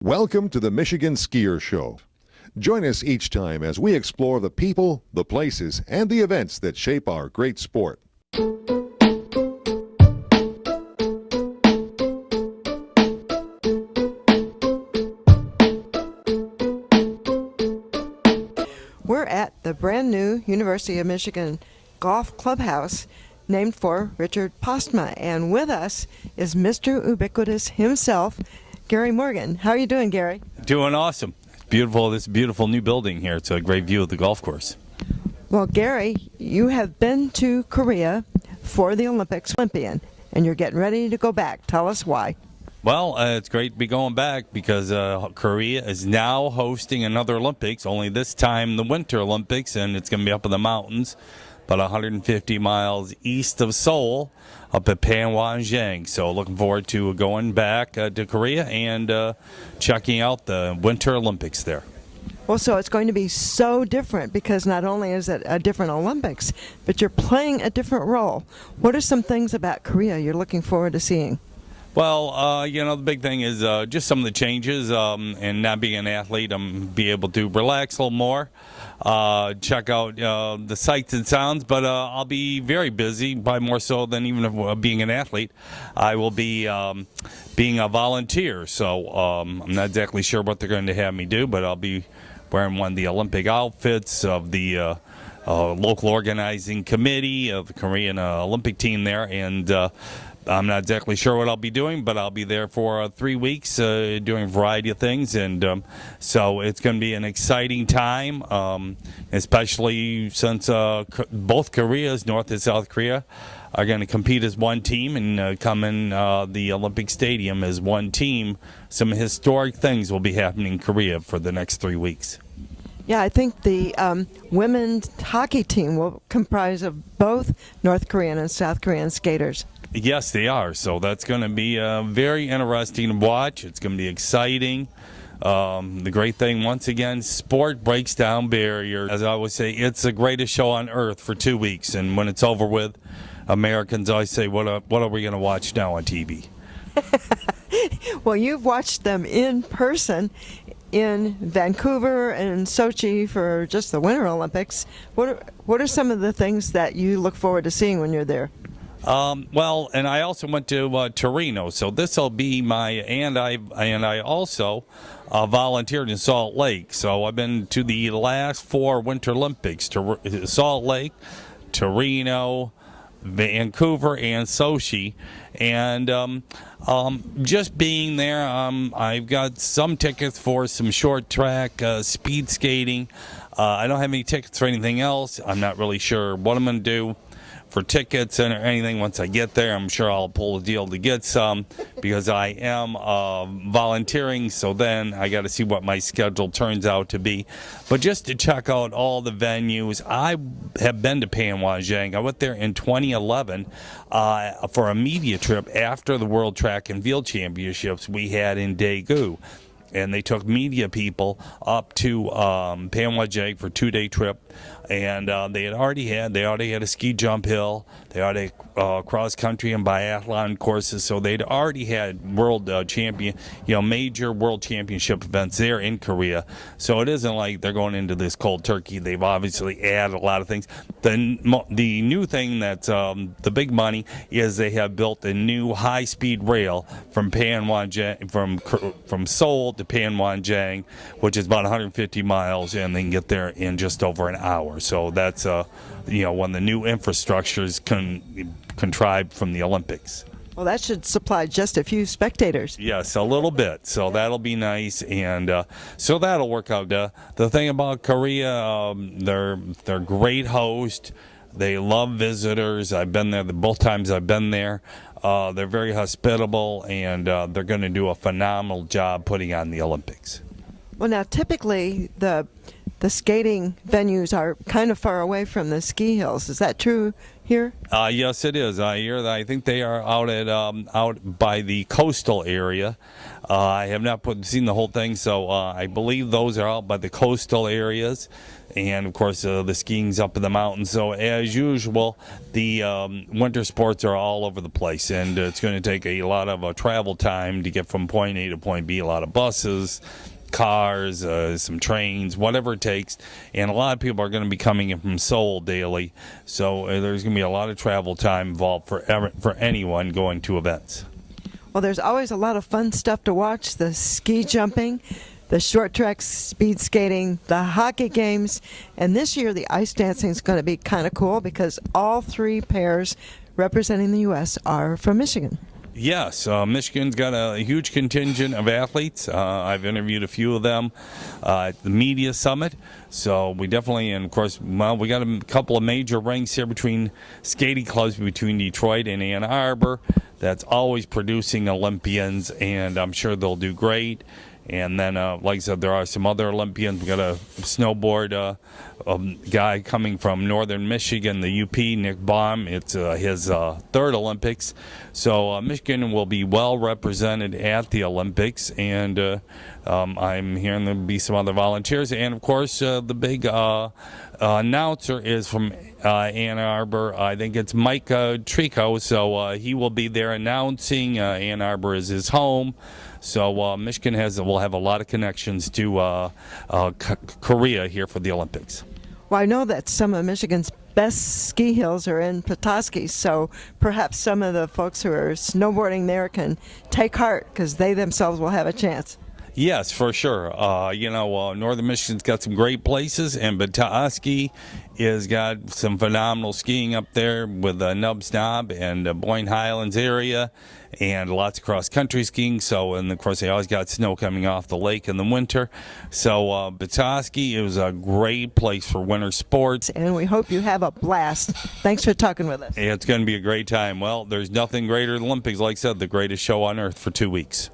Welcome to the Michigan Skier Show. Join us each time as we explore the people, the places, and the events that shape our great sport. We're at the brand new University of Michigan Golf Clubhouse named for Richard Postma, and with us is Mr. Ubiquitous himself, Gary Morgan. How are you doing, Gary? Doing awesome. It's beautiful. This beautiful new building here. It's a great view of the golf course. Well, Gary, you have been to Korea for the Olympics, Olympian, and you're getting ready to go back. Tell us why. Well, it's great to be going back because Korea is now hosting another Olympics, only this time the Winter Olympics, and it's going to be up in the mountains, about 150 miles east of Seoul, up at Panmunjom. So looking forward to going back to Korea and checking out the Winter Olympics there. Well, so it's going to be so different because not only is it a different Olympics, but you're playing a different role. What are some things about Korea you're looking forward to seeing? Well, the big thing is just some of the changes, and not being an athlete, I'm be able to relax a little more, check out the sights and sounds, but I'll be very busy, probably more so than even if, being an athlete. I will be being a volunteer, so I'm not exactly sure what they're going to have me do, but I'll be wearing one of the Olympic outfits of the local organizing committee of the Korean Olympic team there, and I'm not exactly sure what I'll be doing, but I'll be there for 3 weeks doing a variety of things, and so it's going to be an exciting time, especially since both Koreas, North and South Korea, are going to compete as one team and come in the Olympic Stadium as one team. Some historic things will be happening in Korea for the next 3 weeks. Yeah, I think the women's hockey team will comprise of both North Korean and South Korean skaters. Yes, they are. So that's going to be very interesting to watch. It's going to be exciting. The great thing, once again, sport breaks down barriers. As I always say, it's the greatest show on earth for 2 weeks. And when it's over with, Americans always say, what are we going to watch now on TV? Well, you've watched them in person in Vancouver and Sochi for just the Winter Olympics. What are some of the things that you look forward to seeing when you're there? Well, and I also went to Torino, so this will be I also volunteered in Salt Lake. So I've been to the last 4 Winter Olympics: Salt Lake, Torino, Vancouver, and Sochi. And just being there, I've got some tickets for some short track speed skating. I don't have any tickets for anything else. I'm not really sure what I'm going to do for tickets and anything. Once I get there, I'm sure I'll pull a deal to get some because I am volunteering, so then I got to see what my schedule turns out to be. But just to check out all the venues, I have been to Panmunjom. I went there in 2011 for a media trip after the World Track and Field Championships we had in Daegu. And they took media people up to Panmunjom for a 2-day trip, and they already had a ski jump hill, they already had cross country and biathlon courses, so they'd already had world major world championship events there in Korea. So it isn't like they're going into this cold turkey. They've obviously added a lot of things. The new thing that's the big money is they have built a new high-speed rail from Panmunjom, from Seoul to Panmunjom, which is about 150 miles, and they can get there in just over an hour. So that's one of the new infrastructures contrived from the Olympics. Well, that should supply just a few spectators. Yes, a little bit. So that'll be nice, and so that'll work out. The thing about Korea, they're great host. They love visitors. I've been there both times I've been there. They're very hospitable, and they're going to do a phenomenal job putting on the Olympics. Well, now typically the skating venues are kind of far away from the ski hills. Is that true here? Yes, it is. I think they are out by the coastal area. I have not seen the whole thing, so I believe those are out by the coastal areas. And, of course, the skiing's up in the mountains. So, as usual, the winter sports are all over the place. And it's going to take a lot of travel time to get from point A to point B. A lot of buses, cars, some trains, whatever it takes. And a lot of people are going to be coming in from Seoul daily. So, there's going to be a lot of travel time involved for anyone going to events. Well, there's always a lot of fun stuff to watch. The ski jumping, the short track speed skating, the hockey games, and this year the ice dancing is going to be kind of cool because all three pairs representing the U.S. are from Michigan. Yes, Michigan's got a huge contingent of athletes. I've interviewed a few of them at the media summit. So we definitely, and of course, well, we got a couple of major ranks here between skating clubs between Detroit and Ann Arbor. That's always producing Olympians, and I'm sure they'll do great. And then, like I said, there are some other Olympians. We got a snowboard guy coming from northern Michigan, the UP, Nick Baum. It's his third Olympics. So Michigan will be well represented at the Olympics. And I'm hearing there'll be some other volunteers. And, of course, the big announcer is from Ann Arbor. I think it's Mike Trico. So he will be there announcing. Ann Arbor is his home. So Michigan will have a lot of connections to Korea here for the Olympics. Well, I know that some of Michigan's best ski hills are in Petoskey, so perhaps some of the folks who are snowboarding there can take heart because they themselves will have a chance. Yes, for sure. Northern Michigan's got some great places, and Petoskey has got some phenomenal skiing up there with Nub Snob and Boyne Highlands area, and lots of cross-country skiing. So, and of course, they always got snow coming off the lake in the winter. So, Petoskey is a great place for winter sports. And we hope you have a blast. Thanks for talking with us. It's going to be a great time. Well, there's nothing greater than Olympics. Like I said, the greatest show on earth for 2 weeks.